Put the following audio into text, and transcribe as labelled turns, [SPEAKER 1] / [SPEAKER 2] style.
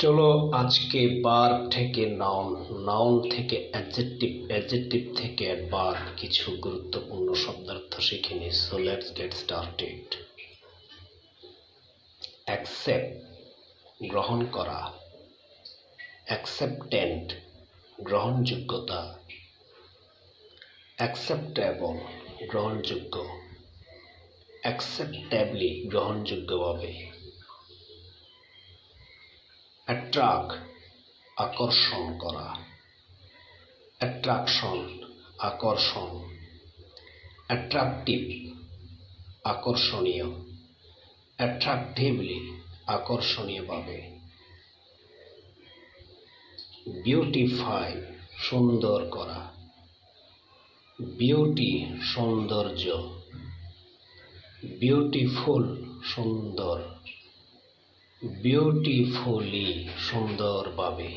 [SPEAKER 1] চলো আজকে ভার্ব থেকে নাউন, নাউন থেকে অ্যাডজেক্টিভ, অ্যাডজেক্টিভ থেকে অ্যাডভার্ব কিছু গুরুত্বপূর্ণ শব্দার্থ শিখে নিই। So let's get started. Accept গ্রহণ করা, অ্যাকসেপ্টেন্ট গ্রহণযোগ্যতা, অ্যাকসেপ্টেবল গ্রহণযোগ্য, অ্যাকসেপ্টেবলি গ্রহণযোগ্যভাবে, অ্যাট্রাক্ট আকর্ষণ করা, অ্যাট্রাকশন আকর্ষণ, অ্যাট্রাকটিভ আকর্ষণীয়, অ্যাট্রাকটিভলি আকর্ষণীয়ভাবে, বিউটিফাই সুন্দর করা, বিউটি সৌন্দর্য, বিউটিফুল সুন্দর, বিউটিফুলি সুন্দরভাবে।